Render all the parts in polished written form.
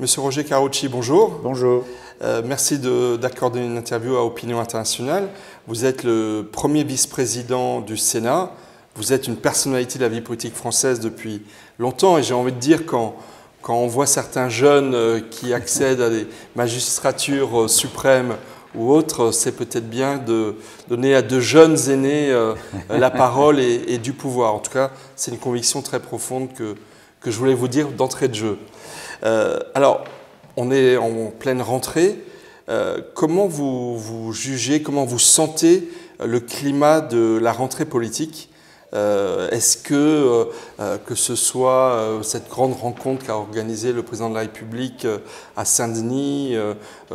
Monsieur Roger Carucci, bonjour. Bonjour. Merci d'accorder une interview à Opinion Internationale. Vous êtes le premier vice-président du Sénat. Vous êtes une personnalité de la vie politique française depuis longtemps. Et j'ai envie de dire, quand on voit certains jeunes qui accèdent à des magistratures suprêmes ou autres, c'est peut-être bien de donner à de jeunes aînés la parole et du pouvoir. En tout cas, c'est une conviction très profonde que je voulais vous dire d'entrée de jeu. Alors, on est en pleine rentrée. Comment vous jugez, comment vous sentez le climat de la rentrée politique? Est-ce que ce soit cette grande rencontre qu'a organisée le président de la République à Saint-Denis,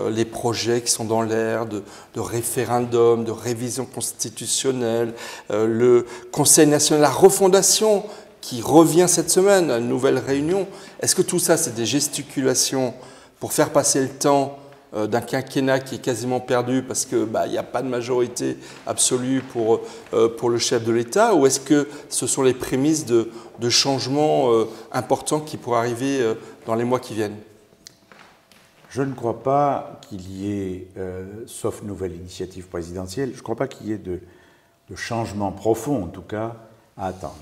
les projets qui sont dans l'air de référendum, de révision constitutionnelle, le Conseil national, la refondation qui revient cette semaine, une nouvelle réunion. Est-ce que tout ça, c'est des gesticulations pour faire passer le temps d'un quinquennat qui est quasiment perdu parce qu'il n'y a pas de majorité absolue pour le chef de l'État, ou est-ce que ce sont les prémices de changements importants qui pourraient arriver dans les mois qui viennent? Je ne crois pas qu'il y ait, sauf nouvelle initiative présidentielle, je ne crois pas qu'il y ait de changements profonds, en tout cas, à attendre.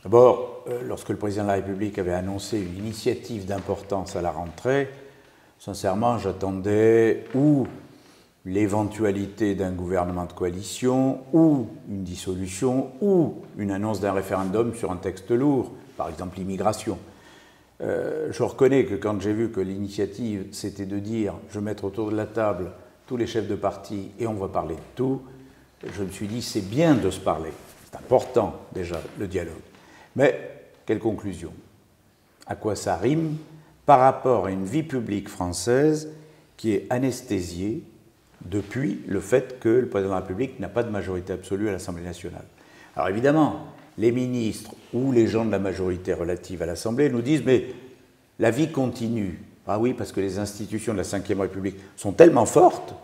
D'abord, lorsque le président de la République avait annoncé une initiative d'importance à la rentrée, sincèrement, j'attendais ou l'éventualité d'un gouvernement de coalition, ou une dissolution, ou une annonce d'un référendum sur un texte lourd, par exemple l'immigration. Je reconnais que quand j'ai vu que l'initiative, c'était de dire « je vais mettre autour de la table tous les chefs de parti et on va parler de tout », je me suis dit « c'est bien de se parler, c'est important déjà le dialogue ». Mais quelle conclusion? À quoi ça rime par rapport à une vie publique française qui est anesthésiée depuis le fait que le président de la République n'a pas de majorité absolue à l'Assemblée nationale? Alors évidemment, les ministres ou les gens de la majorité relative à l'Assemblée nous disent « mais la vie continue ». Ah oui, parce que les institutions de la Ve République sont tellement fortes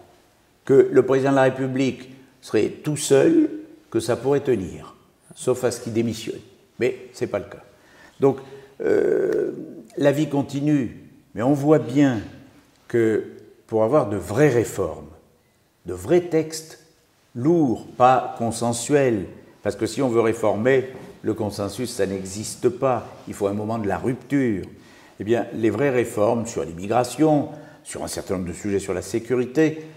que le président de la République serait tout seul que ça pourrait tenir, sauf à ce qu'il démissionne. Mais ce n'est pas le cas. Donc, la vie continue, mais on voit bien que pour avoir de vraies réformes, de vrais textes lourds, pas consensuels, parce que si on veut réformer, le consensus, ça n'existe pas. Il faut un moment de la rupture. Eh bien, les vraies réformes sur l'immigration, sur un certain nombre de sujets sur la sécurité,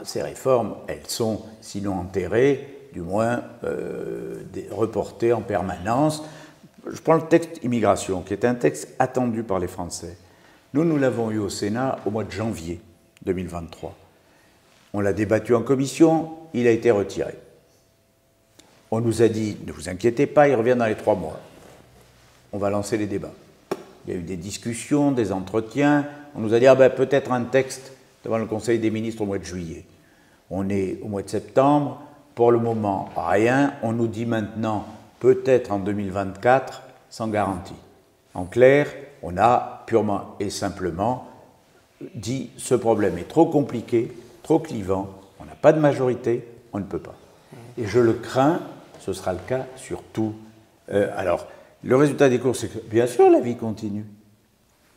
ces réformes, elles sont sinon enterrées, du moins reportées en permanence. Je prends le texte immigration, qui est un texte attendu par les Français. Nous l'avons eu au Sénat au mois de janvier 2023. On l'a débattu en commission, il a été retiré. On nous a dit, ne vous inquiétez pas, il revient dans les 3 mois. On va lancer les débats. Il y a eu des discussions, des entretiens. On nous a dit, peut-être un texte devant le Conseil des ministres au mois de juillet. On est au mois de septembre. Pour le moment, rien. On nous dit maintenant, peut-être en 2024, sans garantie. En clair, on a purement et simplement dit, ce problème est trop compliqué, trop clivant, on n'a pas de majorité, on ne peut pas. Et je le crains, ce sera le cas sur tout. Alors, le résultat des courses, c'est que, bien sûr, la vie continue.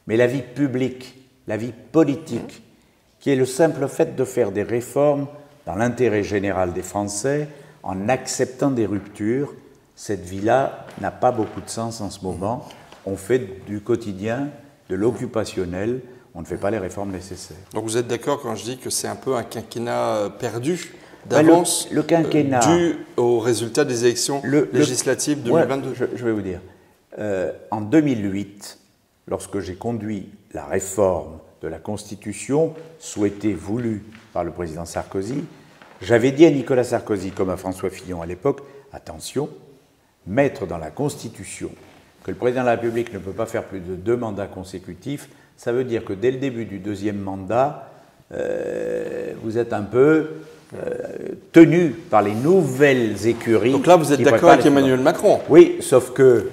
Mais la vie publique, la vie politique, qui est le simple fait de faire des réformes dans l'intérêt général des Français, en acceptant des ruptures, cette vie-là n'a pas beaucoup de sens en ce moment. On fait du quotidien, de l'occupationnel, on ne fait pas les réformes nécessaires. Donc vous êtes d'accord quand je dis que c'est un peu un quinquennat perdu d'avance, le quinquennat dû au résultat des élections législatives 2022? Je vais vous dire. En 2008, lorsque j'ai conduit la réforme de la Constitution, souhaitée, voulue par le président Sarkozy, j'avais dit à Nicolas Sarkozy, comme à François Fillon à l'époque, attention, mettre dans la Constitution que le président de la République ne peut pas faire plus de 2 mandats consécutifs, ça veut dire que dès le début du 2e mandat, vous êtes un peu tenu par les nouvelles écuries. Donc là, vous êtes d'accord avec Emmanuel Macron? Oui, sauf que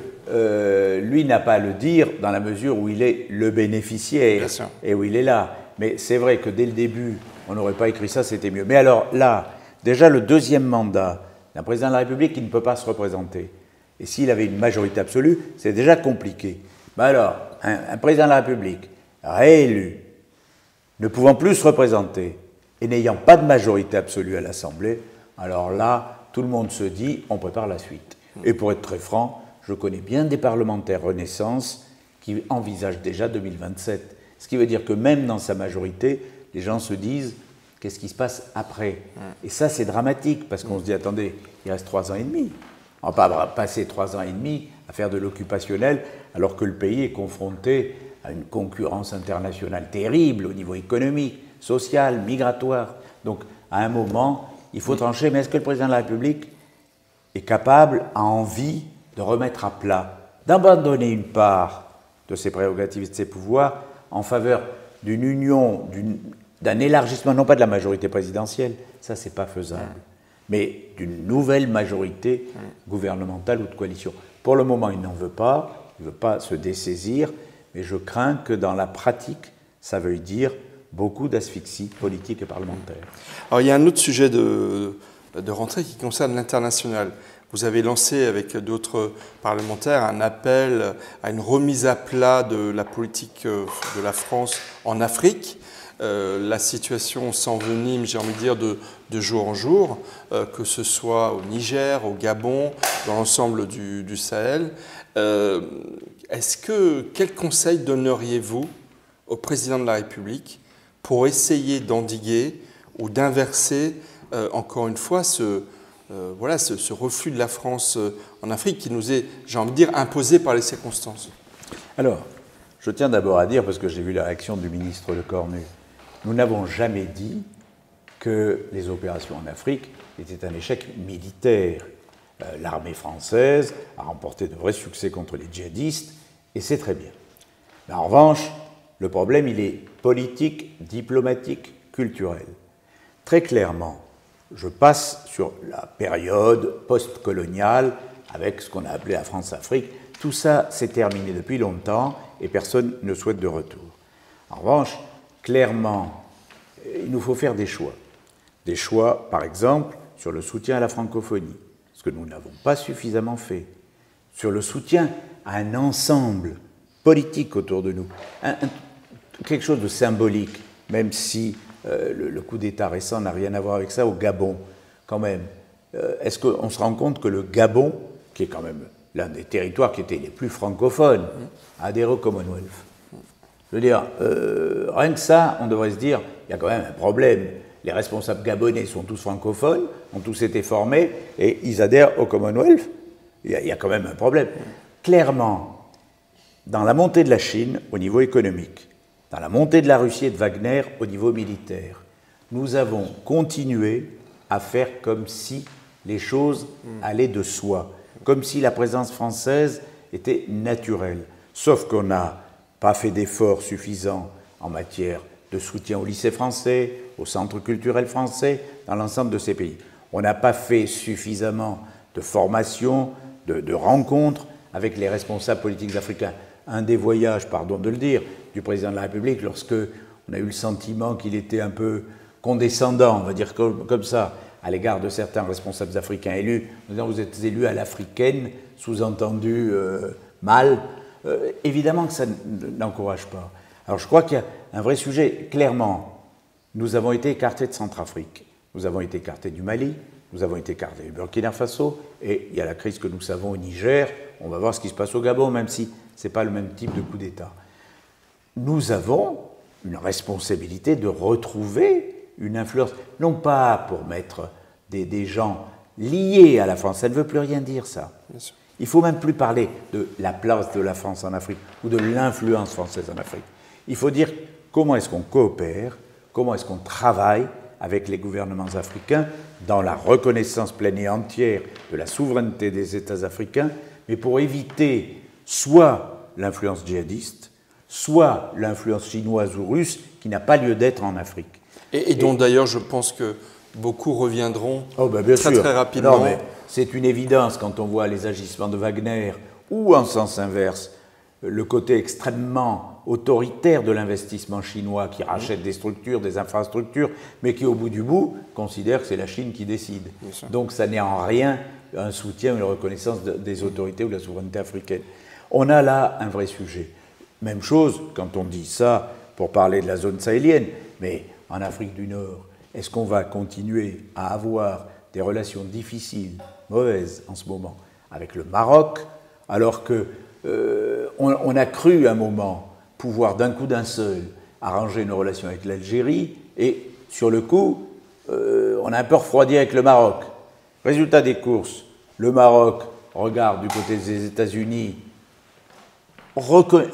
lui n'a pas à le dire dans la mesure où il est le bénéficiaire et où il est là. Mais c'est vrai que dès le début, on n'aurait pas écrit ça, c'était mieux. Mais alors là, déjà le 2e mandat d'un président de la République qui ne peut pas se représenter, et s'il avait une majorité absolue, c'est déjà compliqué. Ben alors, un président de la République réélus, ne pouvant plus se représenter et n'ayant pas de majorité absolue à l'Assemblée, alors là, tout le monde se dit, on prépare la suite. Et pour être très franc, je connais bien des parlementaires Renaissance qui envisagent déjà 2027. Ce qui veut dire que même dans sa majorité, les gens se disent, qu'est-ce qui se passe après? Et ça, c'est dramatique, parce qu'on se dit, attendez, il reste 3 ans et demi. On ne va pas passer 3 ans et demi à faire de l'occupationnel, alors que le pays est confronté à une concurrence internationale terrible au niveau économique, social, migratoire. Donc, à un moment, il faut trancher. Mais est-ce que le président de la République est capable, a envie de remettre à plat, d'abandonner une part de ses prérogatives et de ses pouvoirs en faveur d'une union, d'un élargissement, non pas de la majorité présidentielle, ça c'est pas faisable, mais d'une nouvelle majorité gouvernementale ou de coalition. Pour le moment, il n'en veut pas, il ne veut pas se dessaisir, mais je crains que dans la pratique, ça veuille dire beaucoup d'asphyxie politique et parlementaire. Alors il y a un autre sujet de rentrée qui concerne l'international. Vous avez lancé avec d'autres parlementaires un appel à une remise à plat de la politique de la France en Afrique. La situation s'envenime, j'ai envie de dire, de jour en jour, que ce soit au Niger, au Gabon, dans l'ensemble du Sahel. Quel conseil donneriez-vous au président de la République pour essayer d'endiguer ou d'inverser, encore une fois, ce reflux de la France en Afrique qui nous est, j'ai envie de dire, imposé par les circonstances? Alors, je tiens d'abord à dire, parce que j'ai vu la réaction du ministre Lecornu, nous n'avons jamais dit que les opérations en Afrique étaient un échec militaire. L'armée française a remporté de vrais succès contre les djihadistes, et c'est très bien. Mais en revanche, le problème, il est politique, diplomatique, culturel. Très clairement, je passe sur la période post-coloniale avec ce qu'on a appelé la France-Afrique. Tout ça s'est terminé depuis longtemps et personne ne souhaite de retour. En revanche, clairement, il nous faut faire des choix. Des choix, par exemple, sur le soutien à la francophonie, ce que nous n'avons pas suffisamment fait. Sur le soutien à un ensemble politique autour de nous. Quelque chose de symbolique, même si le coup d'État récent n'a rien à voir avec ça, au Gabon, quand même. Est-ce qu'on se rend compte que le Gabon, qui est quand même l'un des territoires qui étaient les plus francophones, a adhéré au Commonwealth? Je veux dire, rien que ça, on devrait se dire, il y a quand même un problème. Les responsables gabonais sont tous francophones, ont tous été formés, et ils adhèrent au Commonwealth. Il y a quand même un problème. Clairement, dans la montée de la Chine, au niveau économique, dans la montée de la Russie et de Wagner au niveau militaire, nous avons continué à faire comme si les choses allaient de soi, comme si la présence française était naturelle. Sauf qu'on n'a pas fait d'efforts suffisants en matière de soutien au lycée français, au centre culturel français, dans l'ensemble de ces pays. On n'a pas fait suffisamment de formation, de rencontres avec les responsables politiques africains. Un des voyages, pardon de le dire, du président de la République, lorsque on a eu le sentiment qu'il était un peu condescendant, on va dire comme ça, à l'égard de certains responsables africains élus, en disant vous êtes élus à l'africaine, sous-entendu mal, évidemment que ça n'encourage pas. Alors je crois qu'il y a un vrai sujet. Clairement, nous avons été écartés de Centrafrique, nous avons été écartés du Mali, nous avons été écartés du Burkina Faso, et il y a la crise que nous savons au Niger. On va voir ce qui se passe au Gabon, même si ce n'est pas le même type de coup d'État. Nous avons une responsabilité de retrouver une influence, non pas pour mettre des gens liés à la France, ça ne veut plus rien dire ça. Il ne faut même plus parler de la place de la France en Afrique ou de l'influence française en Afrique. Il faut dire comment est-ce qu'on coopère, comment est-ce qu'on travaille avec les gouvernements africains dans la reconnaissance pleine et entière de la souveraineté des États africains, mais pour éviter soit l'influence djihadiste, soit l'influence chinoise ou russe qui n'a pas lieu d'être en Afrique. Et dont d'ailleurs je pense que beaucoup reviendront bien sûr. Très rapidement. Non, mais c'est une évidence quand on voit les agissements de Wagner ou en sens inverse, le côté extrêmement autoritaire de l'investissement chinois qui rachète des structures, des infrastructures, mais qui au bout du bout considère que c'est la Chine qui décide. Donc ça n'est en rien un soutien ou une reconnaissance des autorités ou de la souveraineté africaine. On a là un vrai sujet. Même chose, quand on dit ça, pour parler de la zone sahélienne, mais en Afrique du Nord, est-ce qu'on va continuer à avoir des relations difficiles, mauvaises en ce moment, avec le Maroc, alors que on a cru un moment pouvoir d'un coup d'un seul arranger une relation avec l'Algérie, et sur le coup, on a un peu refroidi avec le Maroc. Résultat des courses, le Maroc regarde du côté des États-Unis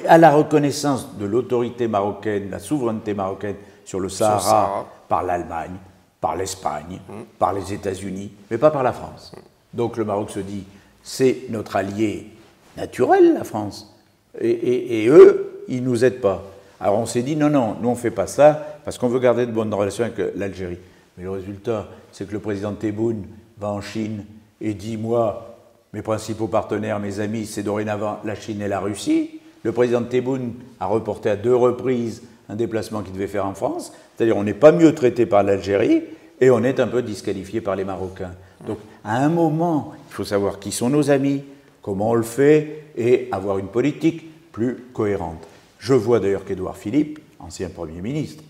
à la reconnaissance de l'autorité marocaine, la souveraineté marocaine sur le Sahara, par l'Allemagne, par l'Espagne, par les États-Unis, mais pas par la France. Donc le Maroc se dit, c'est notre allié naturel, la France, et eux, ils ne nous aident pas. Alors on s'est dit, non, non, nous on ne fait pas ça, parce qu'on veut garder de bonnes relations avec l'Algérie. Mais le résultat, c'est que le président Tebboune va en Chine et dit, moi, mes principaux partenaires, mes amis, c'est dorénavant la Chine et la Russie. Le président Tebboune a reporté à 2 reprises un déplacement qu'il devait faire en France. C'est-à-dire on n'est pas mieux traité par l'Algérie et on est un peu disqualifié par les Marocains. Donc à un moment, il faut savoir qui sont nos amis, comment on le fait et avoir une politique plus cohérente. Je vois d'ailleurs qu'Édouard Philippe, ancien Premier ministre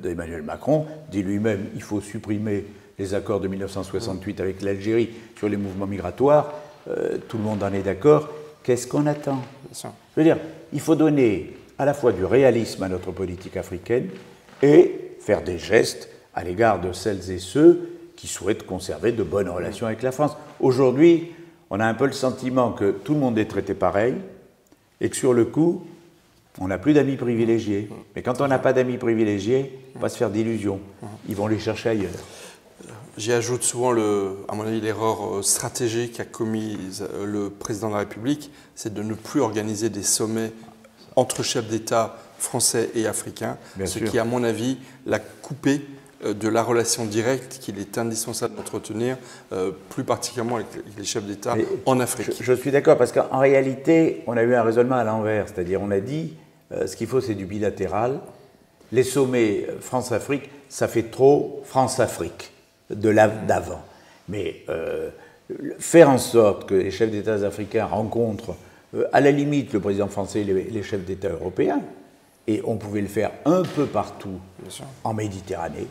d'Emmanuel Macron, dit lui-même qu'il faut supprimer les accords de 1968 avec l'Algérie sur les mouvements migratoires. Tout le monde en est d'accord. Qu'est-ce qu'on attend? Je veux dire, il faut donner à la fois du réalisme à notre politique africaine et faire des gestes à l'égard de celles et ceux qui souhaitent conserver de bonnes relations avec la France. Aujourd'hui, on a un peu le sentiment que tout le monde est traité pareil et que sur le coup, on n'a plus d'amis privilégiés. Mais quand on n'a pas d'amis privilégiés, on va se faire d'illusions. Ils vont les chercher ailleurs. J'y ajoute souvent, à mon avis, l'erreur stratégique qu'a commise le président de la République, c'est de ne plus organiser des sommets entre chefs d'État français et africains, qui, à mon avis, l'a coupé de la relation directe qu'il est indispensable d'entretenir, plus particulièrement avec les chefs d'État en Afrique. Je suis d'accord, parce qu'en réalité, on a eu un raisonnement à l'envers, c'est-à-dire on a dit, ce qu'il faut, c'est du bilatéral. Les sommets France-Afrique, ça fait trop France-Afrique d'avant. Mais faire en sorte que les chefs d'État africains rencontrent, à la limite, le président français et les chefs d'État européens, et on pouvait le faire un peu partout en Méditerranée,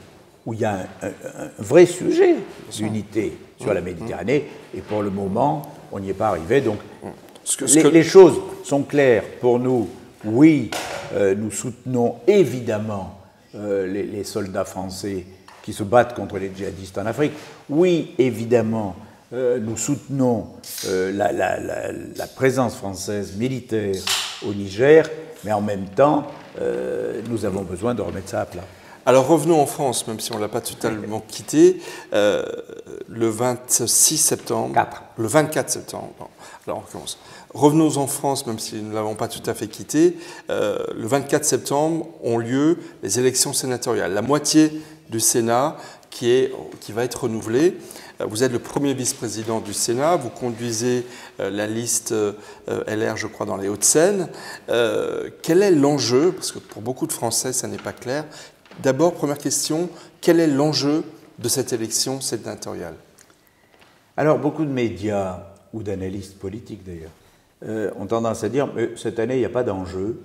où il y a un vrai sujet d'unité sur la Méditerranée, et pour le moment, on n'y est pas arrivé. Donc, les choses sont claires pour nous. Oui, nous soutenons évidemment les soldats français qui se battent contre les djihadistes en Afrique. Oui, évidemment, nous soutenons la présence française militaire au Niger, mais en même temps, nous avons besoin de remettre ça à plat. Alors revenons en France, même si on ne l'a pas totalement quitté, le 26 septembre, le 24 septembre, bon, alors on recommence. Revenons en France, même si nous ne l'avons pas tout à fait quitté, le 24 septembre ont lieu les élections sénatoriales. La moitié du Sénat qui va être renouvelée. Vous êtes le premier vice-président du Sénat, vous conduisez la liste LR, je crois, dans les Hauts-de-Seine. Quel est l'enjeu? Parce que pour beaucoup de Français, ça n'est pas clair. D'abord, première question, quel est l'enjeu de cette élection sénatoriale? Alors, beaucoup de médias, ou d'analystes politiques d'ailleurs, ont tendance à dire que cette année, il n'y a pas d'enjeu.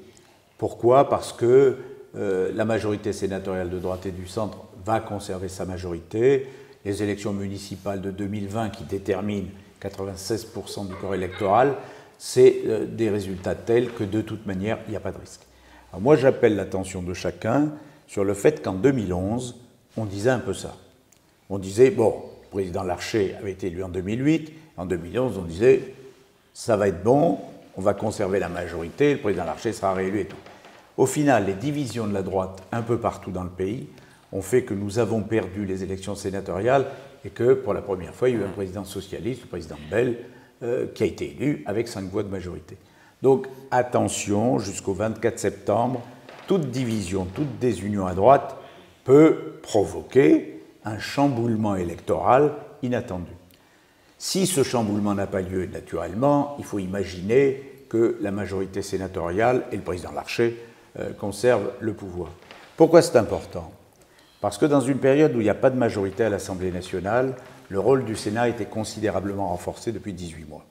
Pourquoi? Parce que la majorité sénatoriale de droite et du centre va conserver sa majorité. Les élections municipales de 2020 qui déterminent 96% du corps électoral, c'est des résultats tels que de toute manière, il n'y a pas de risque. Alors moi, j'appelle l'attention de chacun sur le fait qu'en 2011, on disait un peu ça. On disait, bon, le président Larcher avait été élu en 2008, en 2011, on disait, ça va être bon, on va conserver la majorité, le président Larcher sera réélu et tout. Au final, les divisions de la droite un peu partout dans le pays ont fait que nous avons perdu les élections sénatoriales et que, pour la première fois, il y a eu un président socialiste, le président Bell, qui a été élu avec 5 voix de majorité. Donc, attention, jusqu'au 24 septembre, toute division, toute désunion à droite peut provoquer un chamboulement électoral inattendu. Si ce chamboulement n'a pas lieu naturellement, il faut imaginer que la majorité sénatoriale et le président Larcher conservent le pouvoir. Pourquoi c'est important? Parce que dans une période où il n'y a pas de majorité à l'Assemblée nationale, le rôle du Sénat a été considérablement renforcé depuis 18 mois.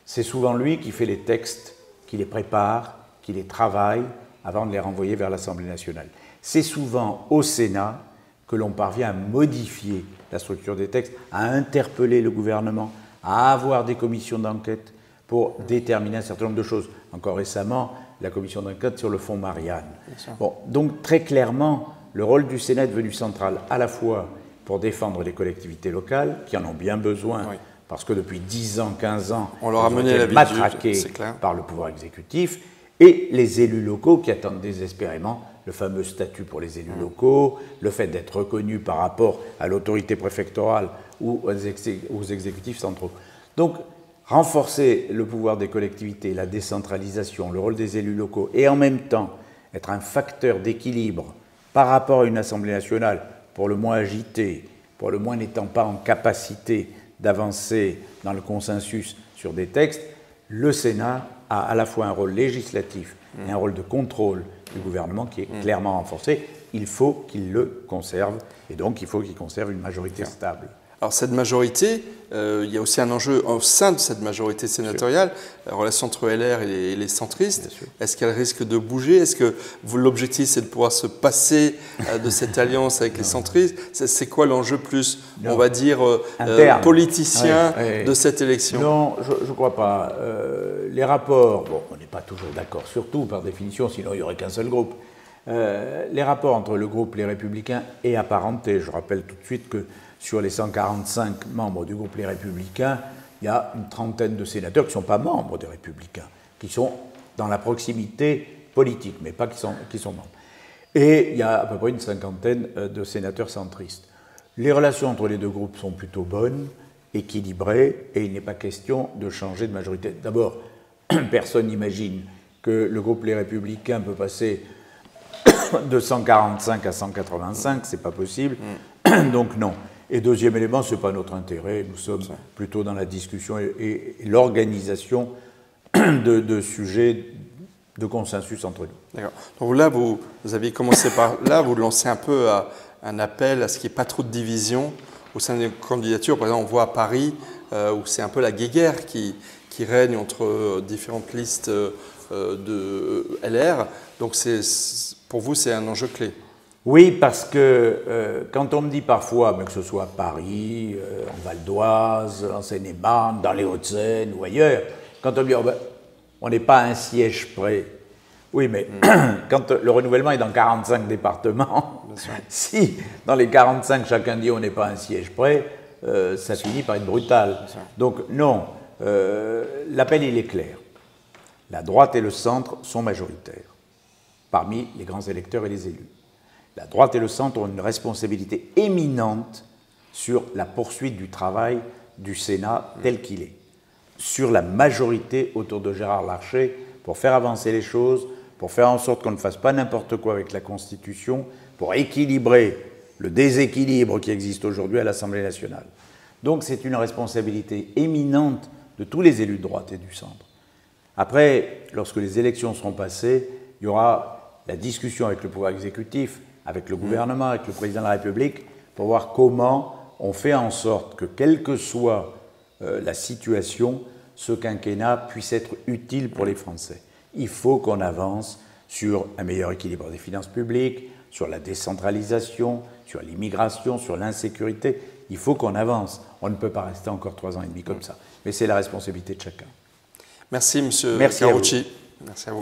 C'est souvent lui qui fait les textes, qui les prépare, qui les travaille, avant de les renvoyer vers l'Assemblée nationale. C'est souvent au Sénat que l'on parvient à modifier la structure des textes, à interpeller le gouvernement, à avoir des commissions d'enquête pour déterminer un certain nombre de choses. Encore récemment, la commission d'enquête sur le fonds Marianne. Bon, donc très clairement, le rôle du Sénat est devenu central à la fois pour défendre les collectivités locales, qui en ont bien besoin, oui, parce que depuis 10 ans, 15 ans, on leur a mené la matraqués par le pouvoir exécutif, et les élus locaux qui attendent désespérément le fameux statut pour les élus locaux, le fait d'être reconnus par rapport à l'autorité préfectorale ou aux exécutifs centraux. Donc, renforcer le pouvoir des collectivités, la décentralisation, le rôle des élus locaux, et en même temps être un facteur d'équilibre par rapport à une Assemblée nationale, pour le moins agitée, pour le moins n'étant pas en capacité d'avancer dans le consensus sur des textes, le Sénat a à la fois un rôle législatif et un rôle de contrôle du gouvernement qui est clairement renforcé. Il faut qu'il le conserve, et donc il faut qu'il conserve une majorité stable. Alors cette majorité, il y a aussi un enjeu au sein de cette majorité sénatoriale, la relation entre LR et les centristes. Est-ce qu'elle risque de bouger? Est-ce que l'objectif c'est de pouvoir se passer de cette alliance avec les centristes? C'est quoi l'enjeu plus, on va dire, politicien de cette élection? Non, je ne crois pas. Les rapports, bon, on n'est pas toujours d'accord sur tout par définition, sinon il n'y aurait qu'un seul groupe. Les rapports entre le groupe Les Républicains et apparentés, je rappelle tout de suite que sur les 145 membres du groupe Les Républicains, il y a une trentaine de sénateurs qui ne sont pas membres des Républicains, qui sont dans la proximité politique, mais pas qui sont membres. Et il y a à peu près une cinquantaine de sénateurs centristes. Les relations entre les deux groupes sont plutôt bonnes, équilibrées, et il n'est pas question de changer de majorité. D'abord, personne n'imagine que le groupe Les Républicains peut passer de 145 à 185, c'est pas possible, donc non. Et deuxième élément, ce n'est pas notre intérêt, nous sommes plutôt dans la discussion et l'organisation de sujets de consensus entre nous. D'accord. Donc là, vous avez commencé par là, vous lancez un peu un appel à ce qu'il n'y ait pas trop de division au sein des candidatures. Par exemple, on voit à Paris où c'est un peu la guéguerre qui règne entre différentes listes de LR. Donc pour vous, c'est un enjeu clé. Oui, parce que quand on me dit parfois, mais que ce soit à Paris, en Val d'Oise, en Seine-et-Marne, dans les Hauts-de-Seine ou ailleurs, quand on me dit oh ben, on n'est pas à un siège près. Oui, mais quand le renouvellement est dans 45 départements, si dans les 45 chacun dit on n'est pas à un siège près, ça finit par être brutal. Donc non, l'appel il est clair. La droite et le centre sont majoritaires parmi les grands électeurs et les élus. La droite et le centre ont une responsabilité éminente sur la poursuite du travail du Sénat tel qu'il est, sur la majorité autour de Gérard Larcher pour faire avancer les choses, pour faire en sorte qu'on ne fasse pas n'importe quoi avec la Constitution, pour équilibrer le déséquilibre qui existe aujourd'hui à l'Assemblée nationale. Donc c'est une responsabilité éminente de tous les élus de droite et du centre. Après, lorsque les élections seront passées, il y aura la discussion avec le pouvoir exécutif, avec le gouvernement, avec le président de la République, pour voir comment on fait en sorte que, quelle que soit la situation, ce quinquennat puisse être utile pour les Français. Il faut qu'on avance sur un meilleur équilibre des finances publiques, sur la décentralisation, sur l'immigration, sur l'insécurité. Il faut qu'on avance. On ne peut pas rester encore 3 ans et demi comme ça. Mais c'est la responsabilité de chacun. Merci, M. Merci Carucci. Merci à vous.